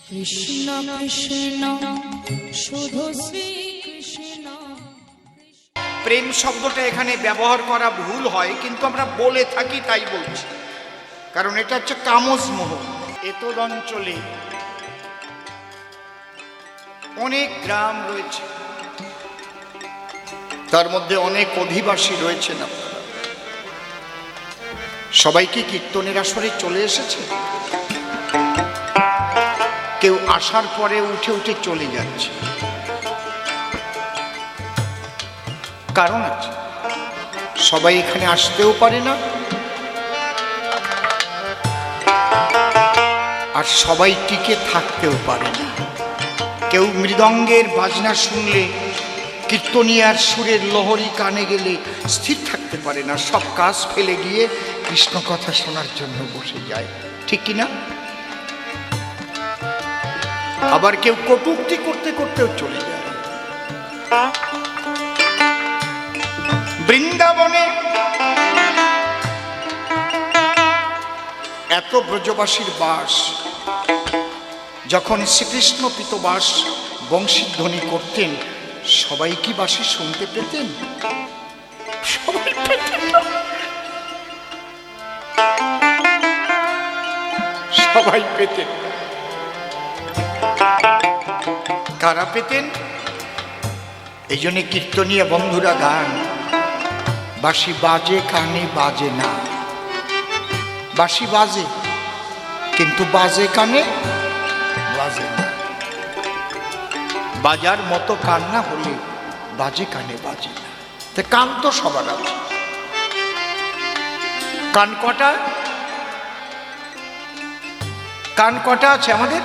কৃষ্ণ কৃষ্ণ শুধু শ্রী কৃষ্ণ। প্রেম শব্দটা এখানে ব্যবহার করা ভুল হয়, কিন্তু আমরা বলে থাকি তাই বলছি, কারণ এটা হচ্ছে কামজ মোহ। এতদ অঞ্চলে অনেক গ্রাম রয়েছে, তার মধ্যে অনেক অধিবাসী রয়েছেন। আপনারা সবাই কি কীর্তনের আসরে চলে এসেছে? কেউ আসার পরে উঠে উঠে চলে যাচ্ছে, কারণ আছে। সবাই এখানে আসতেও পারে না, আর সবাই টিকে থাকতেও পারে না। কেউ মৃদঙ্গের বাজনা শুনলে, কীর্তনিয়ার সুরের লহরী কানে গেলে স্থির থাকতে পারে না, সব কাজ ফেলে গিয়ে কৃষ্ণ কথা শোনার জন্য বসে যায়, ঠিক কিনা? আবার কেউ কটূক্তি করতে করতেও চলে যায়। বৃন্দাবনে এত ব্রজবাসীর বাস, যখন শ্রীকৃষ্ণ পিতবাস বংশীধ্বনি করতেন, সবাই কি বাসি শুনতে পেতেন? সবাই পেতেন না। সবাই পেতেন। কারা পেতেন? এই জন্য কীর্তনীয় বন্ধুরা গান, বাঁশি বাজে কানে বাজে না। বাঁশি বাজে, কিন্তু বাজে কানে বাজে না। বাজার মতো কান না হলে বাজে কানে বাজে না। তা কান তো সবার আছে। কান কটা? কান কটা আছে আমাদের?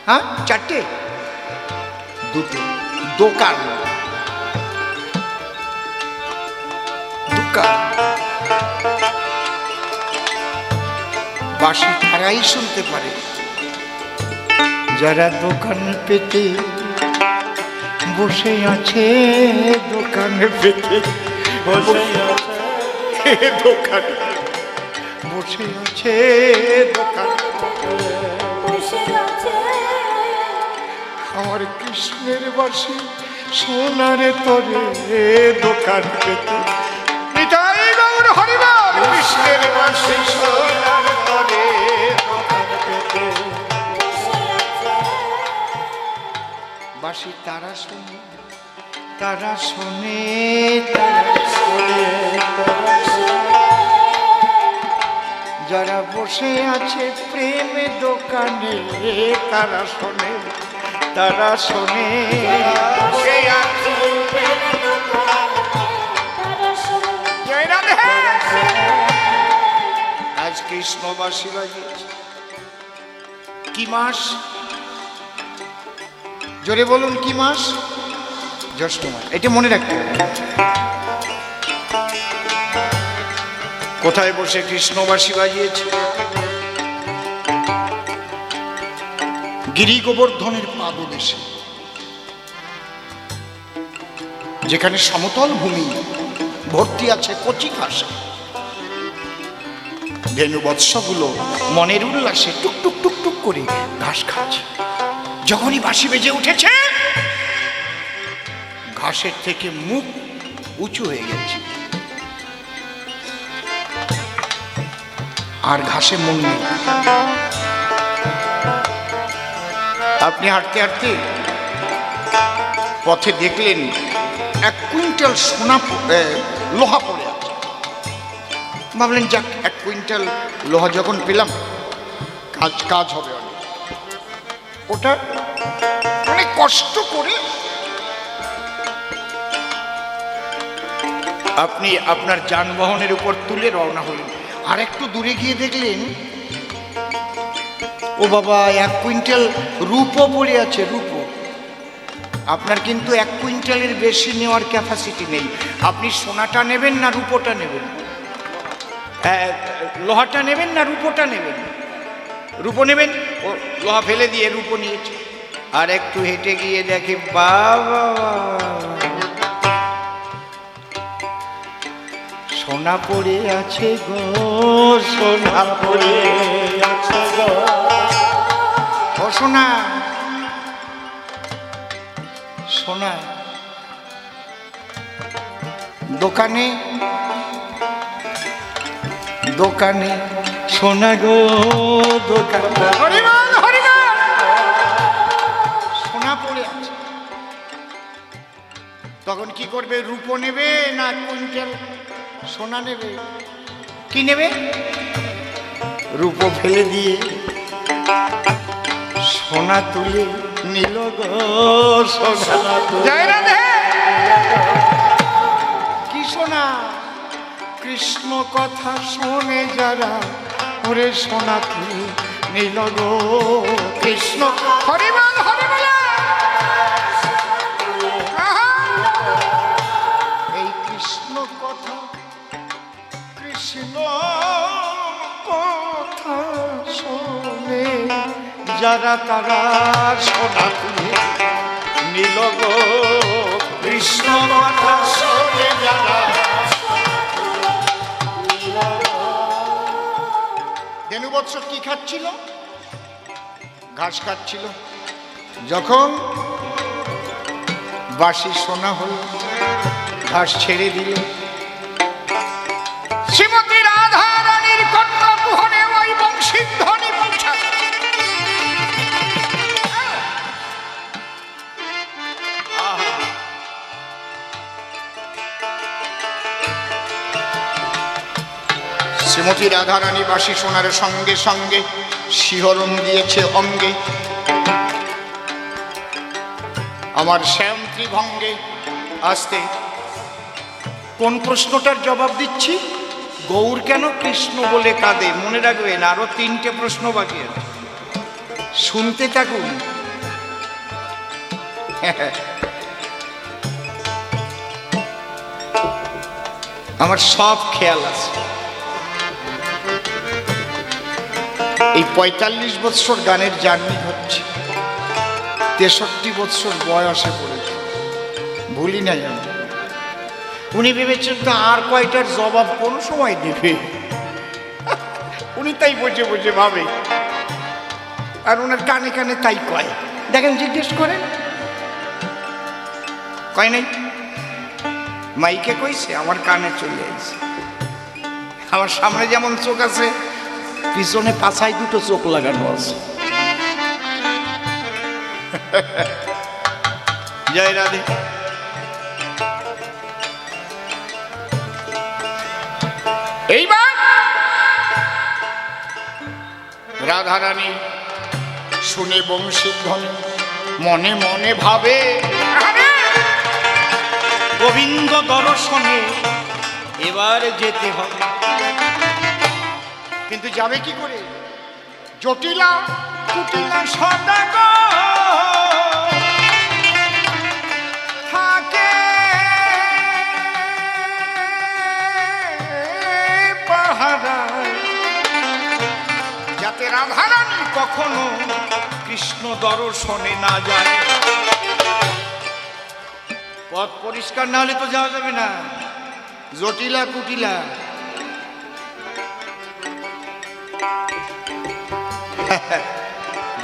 হ্যাঁ, চারটে? দুটো। দোকান, দোকান। বাঁশি তারাই শুনতে পারে যারা দোকান পেতে বসে আছে। দোকান পেতে বসে আছে, দোকান বসে আছে, দোকান আমার কৃষ্ণের বাঁশি সোনার তরে দোকান পেতে। নিতাই গৌর হরি বল। কৃষ্ণের বাঁশি সোনার তরে দোকান পেতে। বাঁশি তারা শোনে, তারা শোনে, তারা শোনে, তারা শোনে। যারা বসে আছে প্রেম দোকানে, তারা শোনে, তারা শোনে। আজ কৃষ্ণবাসী বাজিয়েছে। কি মাস? জোরে বলুন, কি মাস? জ্যৈষ্ঠ মাস। এটা মনে রাখতে হবে। কোথায় বসে কৃষ্ণবাসী বাজিয়েছে? গিরি গোবর্ধনের পাদদেশে, যেখানে সমতল ভূমি ভর্তি আছে কচি ঘাসে। ধেনু বৎসগুলো মনের উল্লাসে টুকটুক টুকটুক করে ঘাস খাচ্ছে। যখনই বাঁশি বেজে উঠেছে, ঘাসের থেকে মুখ উঁচু হয়ে গেছে, আর ঘাসে মন নেই। আপনি হাঁটতে হাঁটতে পথে দেখলেন 1 কুইন্টাল সোনা লোহা পড়ে আছে। ভাবলেন যাক, 1 কুইন্টাল লোহা যখন পেলাম, কাজ হবে অনেক। ওটা অনেক কষ্ট করে আপনি আপনার যানবাহনের উপর তুলে রওনা হলেন। আর একটু দূরে গিয়ে দেখলেন, ও বাবা, 1 কুইন্টাল রূপো পড়ে আছে। রূপো। আপনার কিন্তু 1 কুইন্টালের বেশি নেওয়ার ক্যাপাসিটি নেই। আপনি সোনাটা নেবেন না রূপোটা নেবেন? লোহাটা নেবেন না রূপোটা নেবেন? রূপো নেবেন। ও লোহা ফেলে দিয়ে রূপো নিয়েছে। আর একটু হেঁটে গিয়ে দেখে, বাবা, সোনা পড়ে আছে গো, সোনা পড়ে আছে গো। ও সোনা, সোনা, দোকানে দোকানে সোনা গো দোকানে হরিমান হরিমান সোনা পড়ে আছে। তখন কি করবে? রূপো নেবে না কুইন্টাল সোনা নেবে? কি নেবে? রূপো ফেলে দিয়ে সোনা তুলে নিল গো সোনা জয় রাধে। কি সোনা? কৃষ্ণ কথা শোনে যারা ওরে সোনা তুলে নিল গো কৃষ্ণ হরিবল হরিবল। এই কৃষ্ণ কথা, কৃষ্ণ কথা শোনে যারা তারা সোনা তুলে নিল গো কৃষ্ণ কথা শোনে যারা। ধেনুবৎস কি খাচ্ছিল? ঘাস খাচ্ছিল। যখন বাসি সোনা হল, ঘাস ছেড়ে দিল, শ্রীমতী রাধা রানীর কন্যা কুহরে ওই বংশীর ধ্বনি পৌঁছাল। শ্রীমতী রাধা রানী বাসি সোনার সঙ্গে সঙ্গে শিহরণ দিয়েছে অঙ্গে। আমার শ্যাম ত্রিভঙ্গে আসতে কোন প্রশ্নটার জবাব দিচ্ছি? গৌর কেন কৃষ্ণ বলে কাঁদে? মনে রাখবেন, আরো 3টে প্রশ্ন বাকি আছে, শুনতে থাকুন। আমার সব খেয়াল আছে। এই 45 বৎসর গানের জার্নি হচ্ছে, 63 বৎসর বয়সে পড়েছে, ভুলি নাই আমি। উনি ভেবেছেন তো আর কয়টার জবাব কোন সময় দেবে, উনি তাই বসে বসে ভাবে, আর ওনার কানে কানে তাই কয়। দেখেন, জিজ্ঞেস করেন, কয় নাই? মাইকে কইছে, আমার কানে চলে আসছে। আমার সামনে যেমন চোখ আছে, পিছনে পাছায় 2টো চোখ লাগানো আছে। জয় রাধে। এইবার রাধা রানী শুনে বংশীর ধ্বনি, মনে মনে ভাবে, গোবিন্দ দর্শনে এবার যেতে হবে। কিন্তু যাবে কি করে? জটিলা কুটিলা সদাগর থাকে পাহারায়, যাতে রাধারানী কখনো কৃষ্ণ দর্শনে না যায়। পথ পরিষ্কার না হলে তো যাওয়া যাবে না। জটিলা কুটিলা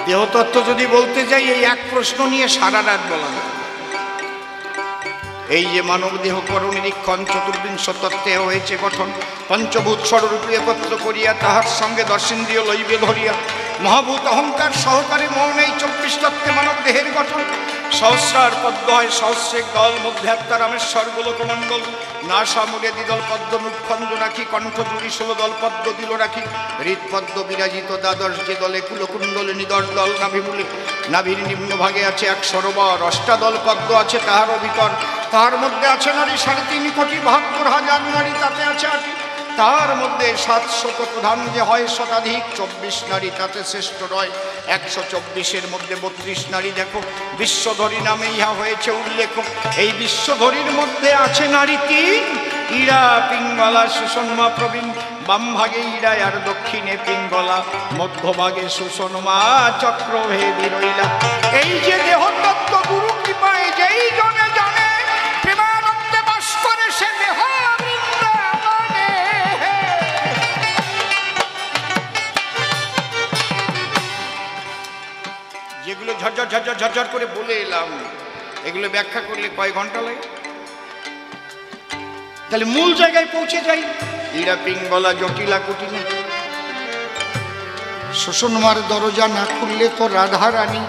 দেহতত্ত্ব যদি বলতে যাই, এই এক প্রশ্ন নিয়ে সারা রাত বলা যায়। এই যে মানব দেহ কর নিরীক্ষণ, চতুর্বিংশ তত্ত্বে হয়েছে গঠন, পঞ্চভূত ষড়রূপে একত্র করিয়া তাহার সঙ্গে দর্শেন্দ্রিয় লইবে ধরিয়া, মহাভূত অহংকার সহকারে মন এই 24 তত্ত্বে মানব দেহের গঠন। সহস্রার পদ্ম হয় সহস্রেক দল, মধ্যে আত্মা রামেশ্বর গোলকমণ্ডল, নাসা মূলে দ্বিদল পদ্ম মুখখণ্ড রাখি, কণ্ঠ জুড়ি 16 দল পদ্ম দিল রাখি, হৃৎপদ্ম বিরাজিত দ্বাদশ যে দলে কুলকুণ্ডলে নিদর্শ দল নাভিমূলে, নাভির নিম্ন ভাগে আছে 1 সরোবর, 8টা দল পদ্ম আছে তাহারও ভিতর, তার মধ্যে আছে নারী 3.5 কোটি 72,000 নারী, তাতে আছে 8টি, তার মধ্যে 700 প্রধান যে হয় শতাধিক, 24 নারী তাতে শ্রেষ্ঠ নয়, 124-এর মধ্যে 32 নারী। দেখো, বিশ্বধরী নামে ইহা হয়েছে উল্লেখ। এই বিশ্বধরীর মধ্যে আছে নারী 3, ইরা, পিঙ্গলা, সুষন্মা, প্রবীণ। বাম ভাগে ইরা আর দক্ষিণে পিঙ্গলা, মধ্যভাগে সুষন্মা চক্রভেদী রইলা। এই যে দেহতত্ত্ব গুরু কৃপায় যেই জনে জানে, প্রেমানন্দে বাস করে সে দেহ বৃন্দাবনে। যেগুলো ঝরঝর ঝরঝর ঝরঝর করে বলে এলাম, এগুলো ব্যাখ্যা করলে কয় ঘন্টা লাগে? তাহলে মূল জায়গায় পৌঁছে যাই। ইরা পিঙ্গলা জটিলা কুটিলা, শোষণমার দরজা না খুললে তো রাধা রানী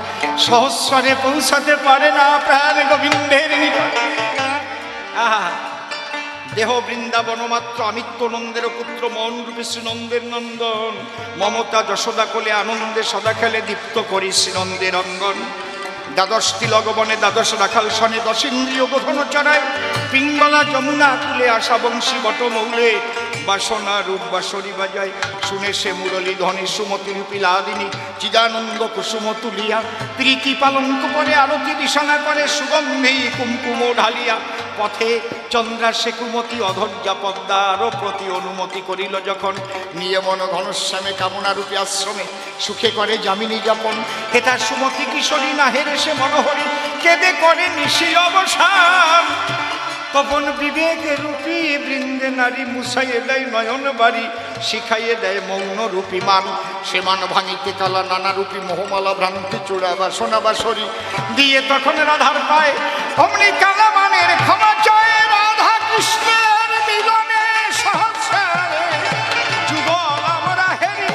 সহস্রারে পৌঁছাতে পারে না প্রাণ গোবিন্দের নিকট। আহা, দেহ বৃন্দাবন মাত্র, আমিত্ব নন্দের পুত্র, মন রূপে শ্রীনন্দের নন্দন, মমতা যশোদা কোলে আনন্দে সদা খেলে দীপ্ত করি শ্রীনন্দের অঙ্গন। দ্বাদশটি লগবনে দ্বাদশ রাখাল সনে, দশেন্দ্রিয় বোধন চড়ায়, পিঙ্গলা যমুনা কুলে আশা বংশী বটমৌলে, বাসনা রূপ বাঁশরি বাজায়, শুনে সে মুরলী ধ্বনি সুমতি রূপী লাদিনী, চিদানন্দ কুসুম তুলিয়া, প্রীতি পালঙ্ক পরে আরতি দিশানা করে, সুগন্ধি কুমকুম ঢালিয়া, পথে চন্দ্রা সে কুমতি অধৈর্যা পদ্মা আরো প্রতি অনুমতি করিল যখন, নিয়ে মন ঘনশ্যামে কামনা রূপী আশ্রমে, সুখে করে যামিনী যাপন, হেতা সুমতি কিশোরী না হেরে সে মনোহরি, কেঁদে করে নিশি অবসান, তপন বিবেকে রূপী বৃন্দে নারী, মুছাইয়ে দেয় নয়ন বাড়ি, শিখাইয়ে দেয় মৌন রূপী মান, সে মান ভাঙিতে কালা নানা রূপী মোহমালা ভ্রান্তি চূড়া বাসনা বাসরি, দিয়ে তখন রাধার পায় অমনি কালা মানের ক্ষমা চায়, রাধা কৃষ্ণের মিলনে সহস্রে যুগল আমরা হেরি।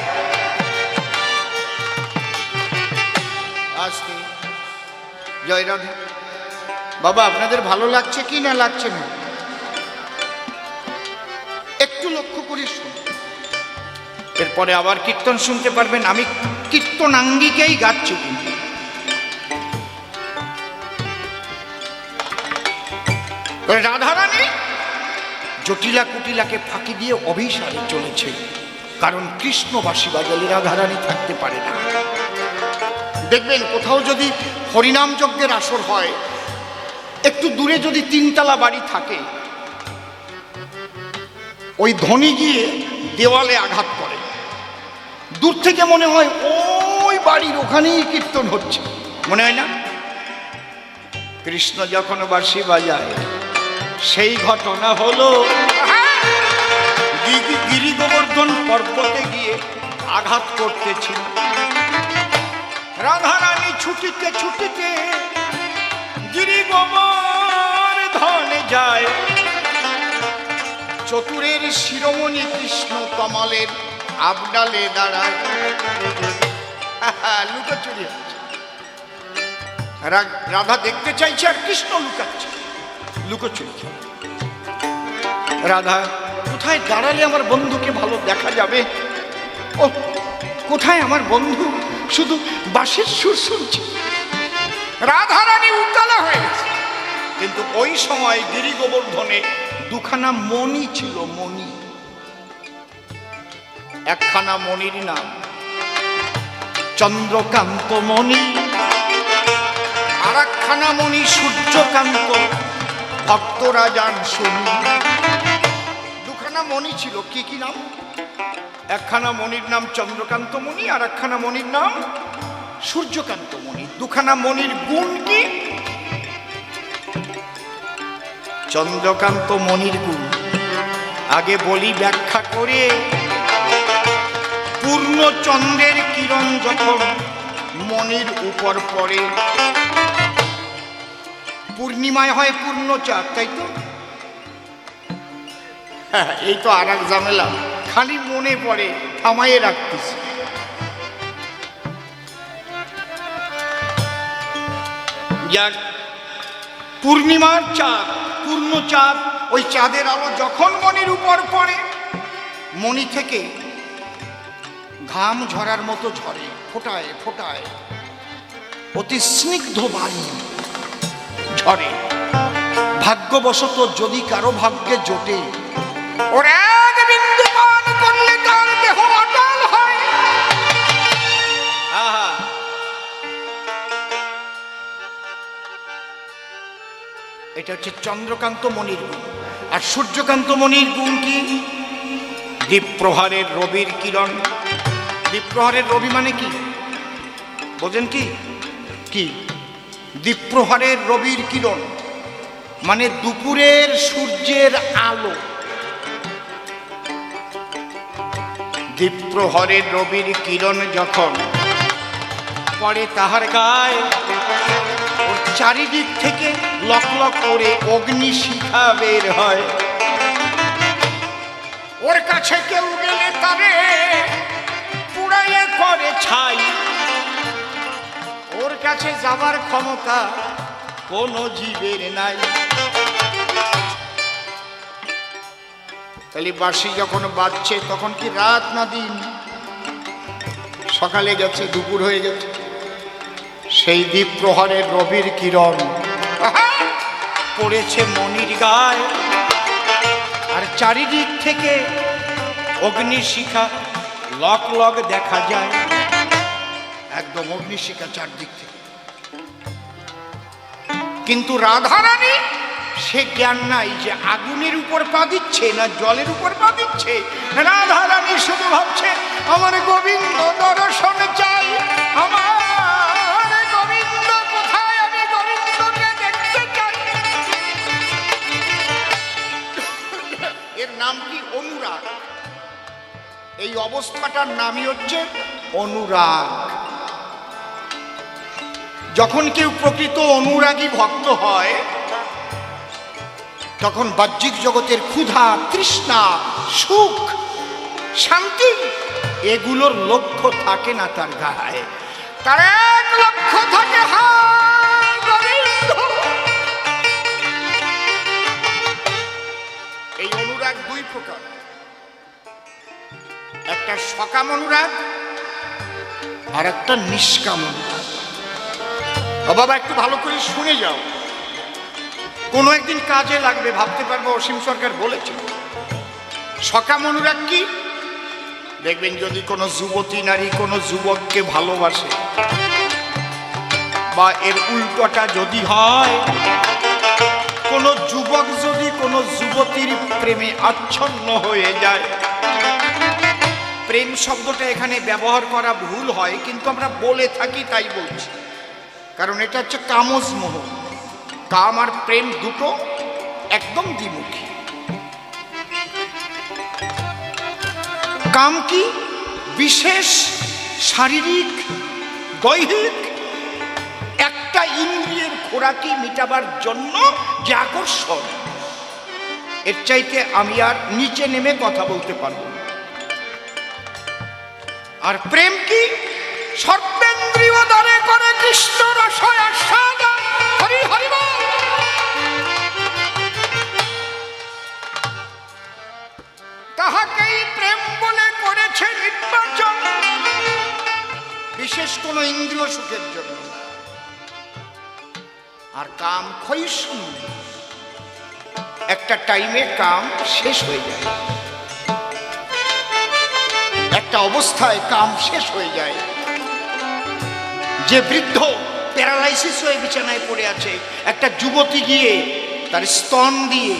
আজকে জয় রাধা। বাবা, আপনাদের ভালো লাগছে কি না লাগছে না একটু লক্ষ্য করে শুনুন, এরপরে আবার কীর্তন শুনতে পারবেন। আমি কীর্তনাঙ্গিকেই গাচ্ছি কিন্তু। রাধারানী জটিলা কুটিলাকে ফাঁকি দিয়ে অভিসারে চলেছে, কারণ কৃষ্ণবাসী বাজালে রাধারানী থাকতে পারে না। দেখবেন কোথাও যদি হরিনাম যজ্ঞের আসর হয়, একটু দূরে যদি তিনতলা বাড়ি থাকে, ওই ধ্বনি গিয়ে দেওয়ালে আঘাত করে, দূর থেকে মনে হয় ওই বাড়ির ওখানেই কীর্তন হচ্ছে, মনে হয় না? কৃষ্ণ যখন বাঁশি বাজায় সেই ঘটনা হলো গিরি গোবর্ধন পর্বতে গিয়ে আঘাত করতেছিল, রাধারানী ছুটিতে ছুটিতে গিরি গোবর্ধনে যায়, চতুরের শিরোমণি কৃষ্ণ কমলের আবডালে দাঁড়ায়, লুকোচুরি হচ্ছে। রাধা দেখতে চাইছে আর কৃষ্ণ লুকাচ্ছে, লুকোচুরি। রাধা কোথায় দাঁড়ালে আমার বন্ধুকে ভালো দেখা যাবে? ও কোথায় আমার বন্ধু? শুধু বাঁশির সুর শুনছে। রাধারানী উত্তালা হয়ে গেছে, কিন্তু ওই সময় গিরি গোবর্ধনে দুখানা মণি ছিল, মণি। একখানা মণির নাম চন্দ্রকান্ত মণি, আর একখানা মণি সূর্যকান্ত, ভক্তরা যান শুনি। দুখানা মণি ছিল, কি কি নাম? একখানা মণির নাম চন্দ্রকান্ত মণি, আর একখানা মণির নাম সূর্যকান্ত মণি। দুখানা মণির গুণ কি? চন্দ্রকান্ত মণির গুণ আগে বলি ব্যাখ্যা করে। পূর্ণ চন্দ্রের কিরণ যখন মণির উপর পড়ে, পূর্ণিমায় হয় পূর্ণ চাঁদ, তাই তো? হ্যাঁ, এই তো আর এক ঝামেলা, খালি মনে পড়ে, থামাইয়ে রাখতেছি। যাক, পূর্ণিমার চাঁদ, পূর্ণ চাঁদ, ওই চাঁদের আলো যখন মণির উপর পড়ে, মণি থেকে ঘাম ঝরার মতো ঝরে, ফোটায় ফোটায় অতি স্নিগ্ধ বাণী ঝরে। ভাগ্যবশত যদি কারো ভাগ্যে জোটে, ওর এক বিন্দু পান করলে তার দেহ অটল হয়। আহা, এটা হচ্ছে চন্দ্রকান্ত মণির গুণ। আর সূর্যকান্ত মণির গুণ কি? দীপ্রহারের রবির কিরণ। দীপ্রহারের রবি মানে কি বোঝেন? কি কি দীপ্রহারের রবির কিরণ মানে দুপুরের সূর্যের আলো। দীপ্রহরের রবির কিরণ যখন পরে তাহার গায়ে ওর চারিদিক থেকে লক লক করে অগ্নি শিখা বের হয়। ওর কাছে কেউ গেলে তারে পুড়াইয়ে করে ছাই। ওর কাছে যাবার ক্ষমতা কোনো জীবের নাই। তাহলে বাঁশি যখন বাজছে তখন কি রাত না দিন? সকালে গেছে, দুপুর হয়ে গেছে, সেই দ্বীপ প্রহরের রবির কিরণ পড়েছে মনির গায়ে, আর চারিদিক থেকে অগ্নিশিখা লক লক দেখা যায়। একদম অগ্নিশিখা চারদিক থেকে। কিন্তু রাধারানী সে জ্ঞান নাই যে আগুনের উপর পা দিচ্ছে না জলের উপর পা দিচ্ছে। রাধারানী শুধু ভাবছে আমার গোবিন্দ দর্শন চাই, আমার গোবিন্দ কোথায়, আমি গোবিন্দকে দেখতে চাই। এর নাম কি? অনুরাগ। এই অবস্থাটার নামই হচ্ছে অনুরাগ। যখন কেউ প্রকৃত অনুরাগী ভক্ত হয় তখন বাহ্যিক জগতের ক্ষুধা, তৃষ্ণা, সুখ, শান্তি এগুলোর লক্ষ্য থাকে না তার গায়ে। তার এক লক্ষ্য থাকে হায় গোবিন্দ। এই অনুরাগ দুই প্রকার, একটা সকাম অনুরাগ আর একটা নিষ্কাম অনুরাগ। বাবা একটু ভালো করে শুনে যাও, কোনো একদিন কাজে লাগবে, ভাবতে পারবো অসীম সরকার বলেছে। সকাম অনুরাগ কি? দেখবেন যদি কোনো যুবতী নারী কোনো যুবককে ভালোবাসে, বা এর উল্টোটা যদি হয়, কোনো যুবক যদি কোনো যুবতীর প্রেমে আচ্ছন্ন হয়ে যায়। প্রেম শব্দটা এখানে ব্যবহার করা ভুল হয়, কিন্তু আমরা বলে থাকি তাই বলছি, কারণ এটা হচ্ছে কামজ মোহ। কাম আর প্রেম দুটো একদম দ্বিমুখী। কাম কি? বিশেষ শারীরিক দৈহিক একটা ইন্দ্রিয়ের খোরাকি মিটাবার জন্য যে আকর্ষণ, এর চাইতে আমি আর নিচে নেমে কথা বলতে পারবো না। আর প্রেম কি? সর্বেন্দ্রিয় দ্বারে করে কৃষ্ণ রসয় আস্বাদন। হরি হরি বল। তাহাকেই প্রেম বলে করেছে নির্বাচন, বিশেষ কোন ইন্দ্রিয় সুখের জন্য। আর কাম ক্ষয়িষ্ণু, একটা টাইমে কাম শেষ হয়ে যায়, একটা অবস্থায় কাম শেষ হয়ে যায়। যে বৃদ্ধ প্যারালাইসিস হয়ে বিছানায় পড়ে আছে, একটা যুবতী গিয়ে তার স্তন দিয়ে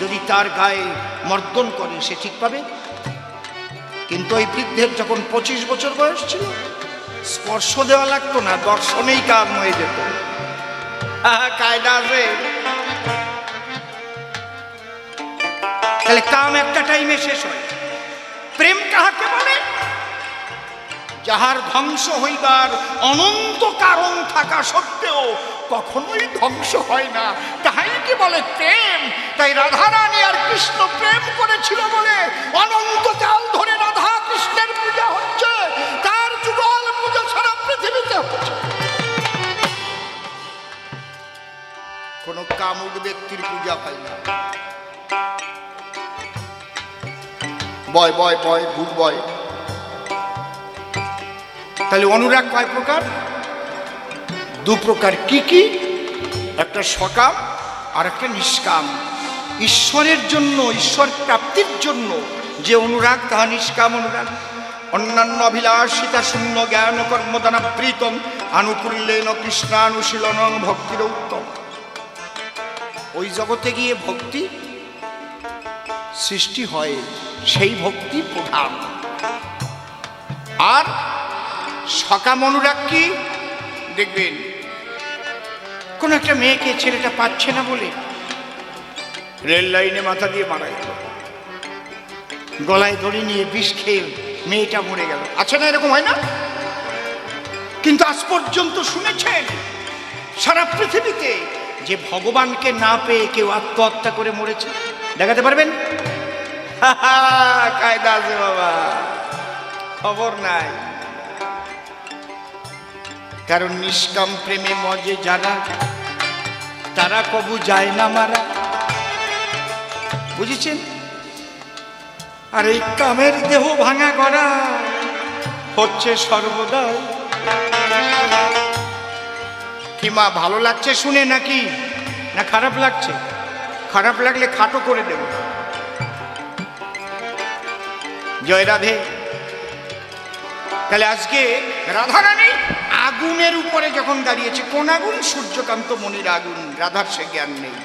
যদি তার গায়ে মর্দন করে, সে ঠিক পাবে? কিন্তু ওই বৃদ্ধের যখন 25 বছর বয়স ছিল, স্পর্শ দেওয়া লাগতো না, দর্শনেই কাম হয়ে যেত। কায়দা আছে। তাহলে কাম একটা টাইমে শেষ হয়। প্রেম কাহাকে বলে? যাহার ধ্বংস হইবার অনন্ত কারণ থাকা সত্ত্বেও কখনোই ধ্বংস হয় না, তাহাই কি বলে প্রেম। তাই রাধারানী আর কৃষ্ণ প্রেম করেছিল বলে অনন্তকাল ধরে রাধা কৃষ্ণের পূজা হচ্ছে, তার যুগল পূজা সারা পৃথিবীতে হচ্ছে। কোন কামুক ব্যক্তির পূজা হয় না। বয় বয় বয় গুড বয়। তাহলে অনুরাগ কয় প্রকার? দু প্রকার। কি কি? একটা সকাম আর একটা নিষ্কাম। ঈশ্বরের জন্য, ঈশ্বর প্রাপ্তির জন্য যে অনুরাগ, তাহা নিষ্কাম অনুরাগ। অন্যান্য অভিলাষিতা শূন্য জ্ঞান কর্মদানাবৃতম আনুকূল্যেন কৃষ্ণানুশীলনং ভক্তির উত্তম। ওই জগতে গিয়ে ভক্তি সৃষ্টি হয়, সেই ভক্তি প্রধান। আর সকাম অনুরাগ কি? দেখবেন কোন একটা মেয়েকে ছেলেটা পাচ্ছে না বলে রেল লাইনে মাথা দিয়ে মারা গেল, গলায় দড়ি নিয়ে বিষ খেয়ে মেয়েটা মরে গেল। আছে না এরকম? হয় না? কিন্তু আজ পর্যন্ত শুনেছেন সারা পৃথিবীতে যে ভগবানকে না পেয়ে কেউ আত্মহত্যা করে মরেছে? দেখাতে পারবেন? কায়দা আছে বাবা, খবর নাই। কারণ নিষ্কাম প্রেমে মজে যারা, তারা কবু যায় না মারা। বুঝেছেন? আর এই কামের দেহ ভাঙা করা হচ্ছে সর্বদাই। কি মা, ভালো লাগছে শুনে নাকি, না খারাপ লাগছে? খারাপ লাগলে খাটো করে দেব। জয় রাধে। তাহলে আজকে রাধারানী আগুনের উপরে যখন দাঁড়িয়েছে, কোন আগুন? সূর্যকান্ত মনির আগুন। রাধার সে জ্ঞান নেই।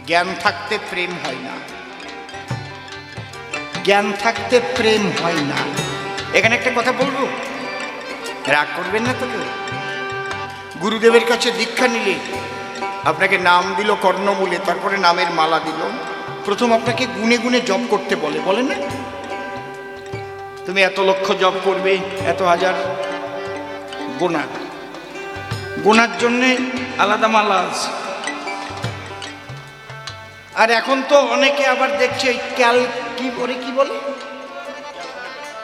জ্ঞান থাকতে প্রেম হয় না, জ্ঞান থাকতে প্রেম হয় না। এখানে একটা কথা বলবো, রাগ করবেন না তো কেউ? গুরুদেবের কাছে দীক্ষা নিলে আপনাকে নাম দিল কর্ণমূলে, তারপরে নামের মালা দিল, প্রথম আপনাকে গুনে গুনে জপ করতে বলে, বলে না? তুমি এত লক্ষ জপ করবে, এত হাজার গোনা, গোনার জন্যে আলাদা মালা আছে। আর এখন তো অনেকে আবার দেখছে কি বলে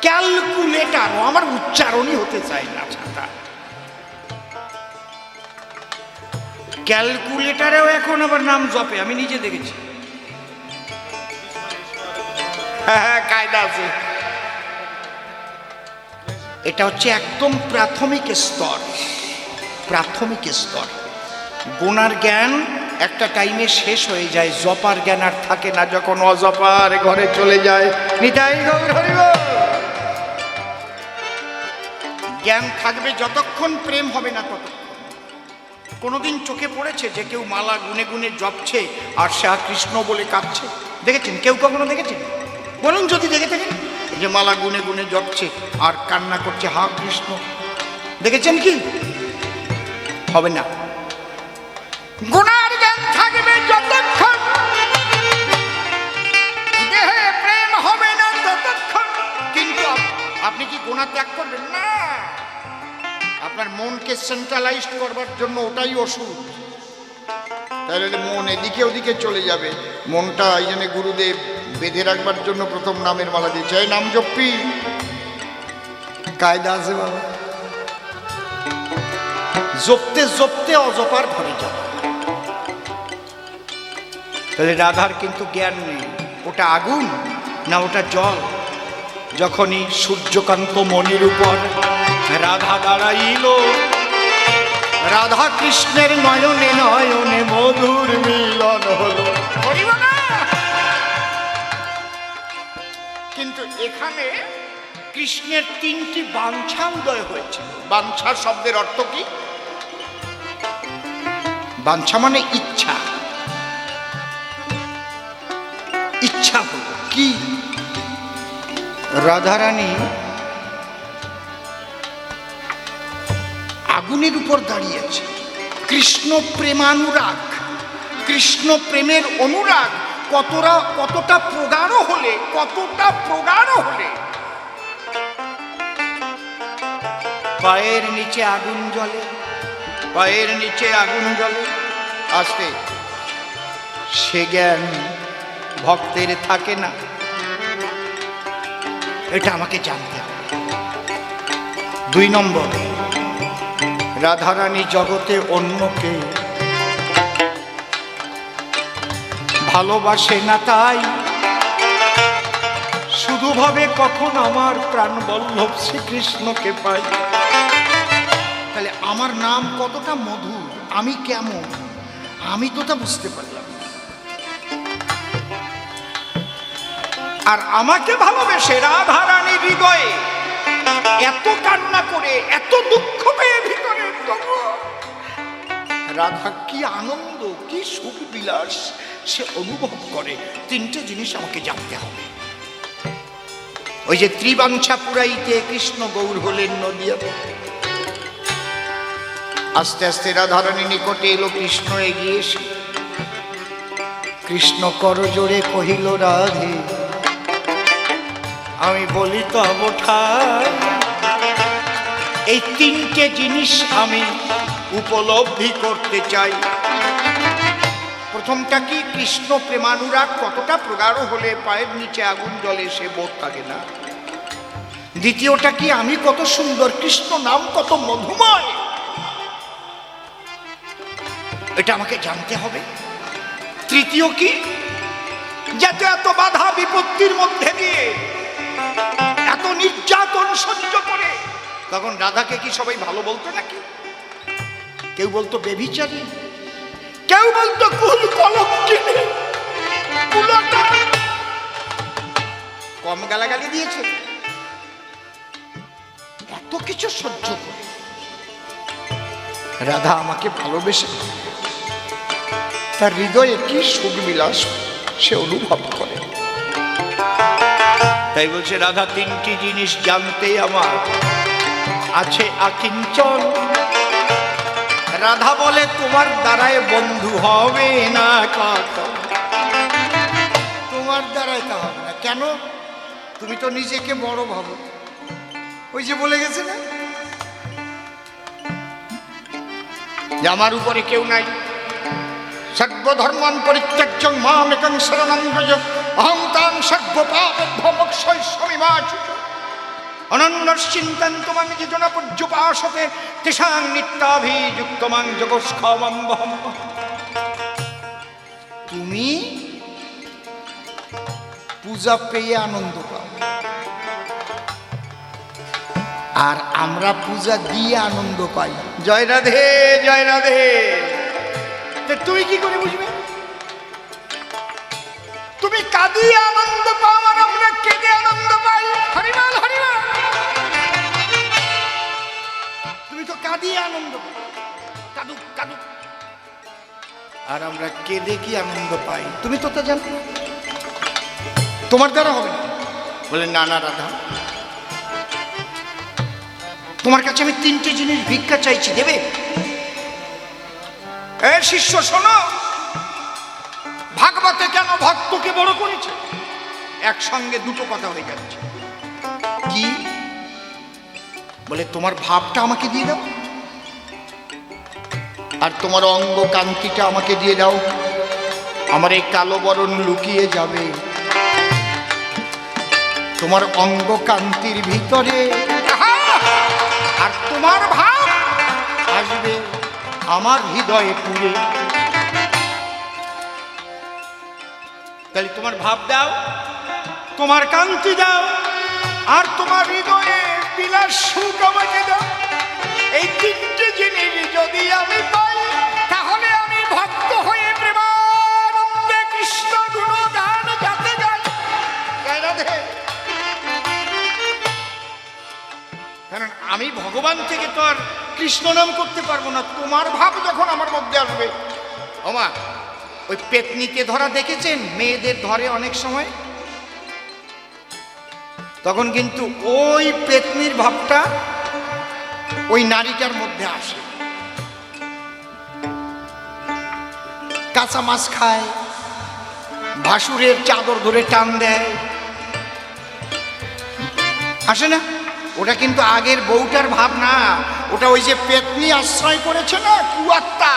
ক্যালকুলেটার, আমার উচ্চারণই হতে চায় না। ক্যালকুলেটারেও এখন আবার নাম জপে, আমি নিজে দেখেছি। হ্যাঁ, কায়দা আছে। এটা হচ্ছে একদম প্রাথমিক স্তর, প্রাথমিক স্তর। গোনার জ্ঞান একটা টাইমে শেষ হয়ে যায়, জপার জ্ঞান আর থাকে না, যখন অজপার ঘরে চলে যায়। নিতাই গৌর হরি বল। জ্ঞান থাকবে যতক্ষণ, প্রেম হবে না ততক্ষণ। কোনোদিন চোখে পড়েছে যে কেউ মালা গুনে গুনে জপছে আর সে কৃষ্ণ বলে কাঁদছে? দেখেছেন কেউ কখনো? দেখেছেন? বলুন যদি দেখে থাকেন, যে মালা গুনে গুনে জপছে আর কান্না করছে হা কৃষ্ণ, দেখেছেন কি? হবে না। গুনার জ্ঞান থাকবে যতক্ষণ, দেহে প্রেম হবে না ততক্ষণ। কিন্তু আপনি কি গুনাহ ত্যাগ করবেন না? আপনার মনকে সেন্ট্রালাইজ করবার জন্য ওটাই ওষুধ। তাহলে মন এদিকে ওদিকে চলে যাবে। মনটা এই জন্য গুরুদেব বেঁধে রাখবার জন্য প্রথম নামের মালা দিয়েছে, এই নাম জপি। কায়দা আছে বাবা। জপতে জপতে অজপার ঘরে যাবে। তাহলে রাধার কিন্তু জ্ঞান নেই, ওটা আগুন না ওটা জল। যখনই সূর্যকান্ত মনির উপর রাধা দাঁড়াইল, রাধা কৃষ্ণের নয়নে নয়নে মধুর মিলন হলো। কিন্তু এখানে কৃষ্ণের তিনটি বাঞ্ছা উদয় হয়েছিল। বাঞ্ছা শব্দের অর্থ কি? বাঞ্ছা মানে ইচ্ছা। ইচ্ছা হলো কি? রাধারানী আগুনের উপর দাঁড়িয়েছে। কৃষ্ণ প্রেমানুরাগ, কৃষ্ণ প্রেমের অনুরাগ কতটা প্রগাঢ় হলে, পায়ের নিচে আগুন জ্বলে, পায়ের নিচে আগুন জ্বলে। আসতে সে জ্ঞান ভক্তের থাকে না, এটা আমাকে জানতে হবে। 2 নম্বর, রাধারানী জগতে অন্যকে ভালোবাসে না, তাই শুধু ভাবে কখন আমার প্রাণ বল্লভ শ্রীকৃষ্ণকে পাই। তাহলে আমার নাম কতটা মধুর, আমি কেমন, আমি তো তা বুঝতে পারলাম। আর আমাকে ভালোবেসে রাধারানী হৃদয়ে এত কান্না করে, এত দুঃখ পেয়ে ভিতরে, তবু রাধা কি আনন্দ, কি সুখ বিলাস সে অনুভব করে। 3টে জিনিস আমাকে জানতে হবে। ওই যে ত্রিবাঞ্ছা পুরাইতে কৃষ্ণ গৌর হলেন নদিয়াতে। আস্তে আস্তে রাধারানী নিকটে এলো কৃষ্ণ, এগিয়ে এসে কৃষ্ণ করজোড়ে কহিল, রাধে আমি বলি তব ঠাই, এই তিনটে জিনিস আমি উপলব্ধি করতে চাই। প্রথমটা কি, কৃষ্ণ প্রেমানুরাগ কতটা প্রগাঢ় হলে পায়ের নিচে আগুন জ্বলে সে বোধ থাকে না। দ্বিতীয়টা কি, আমি কত সুন্দর, কৃষ্ণ নাম কত মধুময়, এটা আমাকে জানতে হবে। তৃতীয় কি, যাতে এত বাধা বিপত্তির মধ্যে দিয়ে এত নির্যাতন সহ্য করে, তখন রাধাকে কি সবাই ভালো বলতো নাকি? কেউ বলতো বেভিচারী, কেউ বলতো কুল কলঙ্কিনী, কুলটা। কম গালাগালি দিয়েছে? এত কিছু সহ্য করে রাধা আমাকে ভালোবেসে তার হৃদয়ে কি সুখ বিলাস সে অনুভব করে। তাই বলছে রাধা, তিনটি জিনিস জানতে আমার আছে আকিঞ্চন। রাধা বলে তোমার দ্বারায় বন্ধু হবে না কাকা, তোমার দ্বারায় তা হবে না। কেন? তুমি তো নিজেকে বড় ভাবো। ওই যে বলে গেছে না যে আমার উপরে কেউ নাই, সর্বধর্মান পরিত্যাজ্যং মামেকং শরণং ব্রজ অহং তাং সর্বপাপেভ্যো মোক্ষয়িষ্যামি মা শুচ। অনন্যশ্চিন্তন্তু মাং যে জন পর্যুপাসতে তেষাং নিত্যাভিযুক্তমাং জগৎস্কামম্বহম। তুমি পূজা পেয়ে আনন্দ পাও, আর আমরা পূজা দিয়ে আনন্দ পাই। জয় রাধে, জয় রাধে। তুমি কি করে বুঝবে? তুমি কাঁদিয়ে আনন্দ পাও আর আমরা কেঁদে আনন্দ পাই। হরিমাল হরিমাল। তুমি তো কাঁদিয়ে আনন্দ পাও, কাঁদুক কাঁদুক, আর আমরা কেঁদে কি আনন্দ পাই তুমি তো তা জানো না। তোমার দ্বারা হবে না। বলে না না রাধা, তোমার কাছে আমি তিনটে জিনিস ভিক্ষা চাইছি, দেবে? এ শিষ্য শোনো, ভাগবতে কেন ভক্তকে বড় করেছে? একসঙ্গে দুটো কথা হয়ে যাচ্ছে। কি? বলে তোমার ভাবটা আমাকে দিয়ে দাও, আর তোমার অঙ্গ কান্তিটা আমাকে দিয়ে দাও, আমার এই কালো বরণ লুকিয়ে যাবে। তোমার অঙ্গ কান্তির ভিতরে আর তোমার ভাব আসবে আমার হৃদয়ে পুরে। তাহলে তোমার ভাব দাও, তোমার কান্তি দাও, আর তোমার হৃদয়ে বিলাস সুখ আমাকে দাও। এই তিনটে জিনিস যদি আমি পাই, তাহলে আমি ভক্ত হয়ে প্রেমানন্দে কৃষ্ণ গুণগান গাতে যাই। জয় রাধে। কারণ আমি ভগবান থেকে তো আর কৃষ্ণ নাম করতে পারবো না। তোমার ভাব যখন আমার মধ্যে আসবে। ওমা, ওই পেতনিকে ধরা দেখেছেন? মেয়েদের ধরে অনেক সময়, তখন কিন্তু ওই পেতনির ভাবটা ওই নারীটার মধ্যে আসে। কাঁচা মাছ খায়, ভাসুরের চাদর ধরে টান দেয়, আসে না? ওটা কিন্তু আগের বউটার ভাব না, ওটা ওই যে পেতনি আশ্রয় করেছে না, কুয়াত্তা,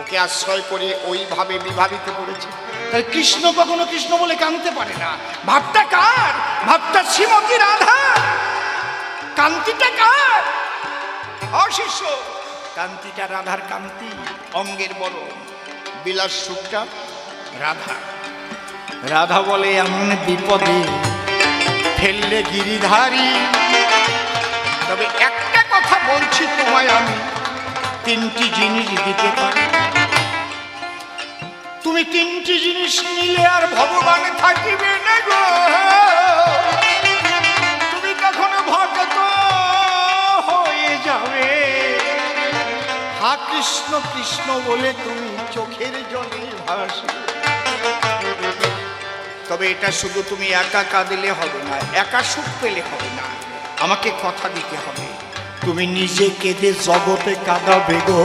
ওকে আশ্রয় করে ওইভাবে বিভাবিত করেছে। তাই কৃষ্ণ কখনো কৃষ্ণ বলে কাঁদতে পারে না। ভাবটা কার? ভাবটা শ্রীমতী রাধা। কান্তিটা কার? অশিষ্য। কান্তিটা রাধার কান্তি, অঙ্গের বড় বিলাস সুখটা রাধা। রাধা বলে এমন বিপদে ফেললে গিরিধারী। তবে একটা কথা বলছি তোমায়, আমি তিনটি জিনিস দিতে পারি। তুমি তিনটি জিনিস নিলে আর ভগবান থাকিবে না গো। তুমি তখন ভক্ত হয়ে যাবে। হা কৃষ্ণ কৃষ্ণ বলে তুমি চোখের জলে ভাসবে। তবে এটা শুধু তুমি একা কাঁদলে হবে না, একা সুখ পেলে হবে না, আমাকে কথা দিতে হবে। তুমি নিজে কেঁদে জগতে কাঁদাবে গো।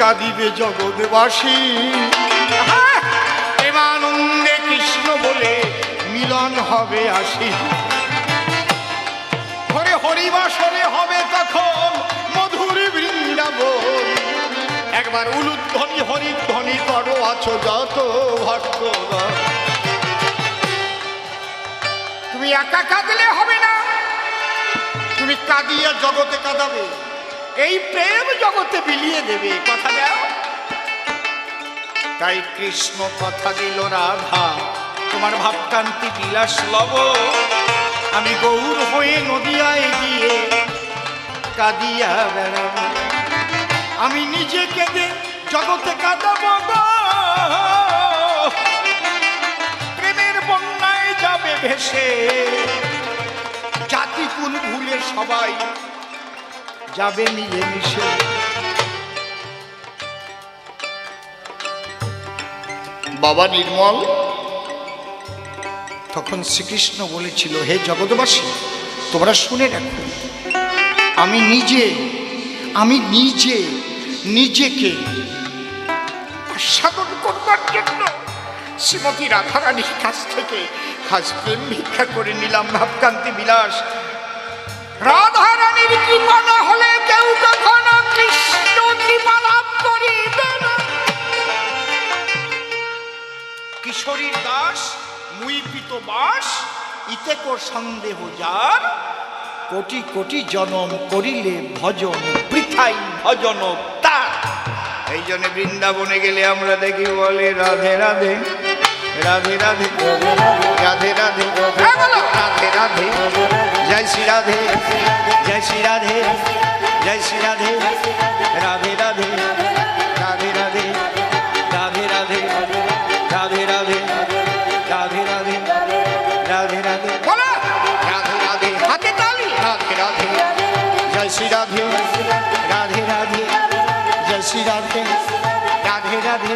কাঁদিবে জগৎবাসী। প্রেমানন্দে কৃষ্ণ বলে মিলন হবে আসি। হরিবাসরে হবে তখন মধুর বৃন্দাবন। একবার উলুধ্বনি হরিধ্বনি করো আছো যত ভক্তগণ। তুমি একা কাঁদলে হবে না, তুমি কাঁদিয়া জগতে কাঁদাবে, এই প্রেম জগতে বিলিয়ে দেবে। কথা দাও। তাই কৃষ্ণ কথা দিল রাধা, তোমার ভাবকান্তি বিলাস লব, আমি গৌর হয়ে নদিয়ায় গিয়ে কাঁদিয়া বেড়াবো। আমি নিজে কেঁদে জগতে কাঁদাবো গো, প্রেমের বন্যায় যাবে ভেসে, জাতি কুল ভুলে সবাই যাবে মিলে মিশে। বাবা নির্মল তখন শ্রীকৃষ্ণ বলেছিল, হে জগৎবাসী তোমরা শুনে রাখো, আমি নিজে নিজেকে আস্বাদন করবার জন্য শ্রীমতী রাধারানীর কাছ থেকে আজ প্রেম ভিক্ষা করে নিলাম ভাবকান্তি বিলাস। রাধারানীর কৃপা না হলে কেউ কখনো কৃষ্ণ কৃপা লাভ করিবে না। কিশোরীর দাস মুই পিত বাস, ইতে কো সন্দেহ যার, কোটি কোটি জনম করিলে ভজন বৃথাই ভজন তার। এই জন্য বৃন্দাবনে গেলে আমরা দেখি বলে রাধে রাধে রাধে রাধে রাধে রাধে রাধে রাধে, জয় শ্রী রাধে জয় শ্রী রাধে জয় শ্রী রাধে রাধে রাধে রাধে রাধে রাধে রাধে রাধে রাধে রাধে রাধে রাধে রাধে বলো রাধে রাধে, হাতে তালি, রাধে রাধে জয় শ্রী রাধে রাধে রাধে জয় শ্রী রাধে রাধে রাধে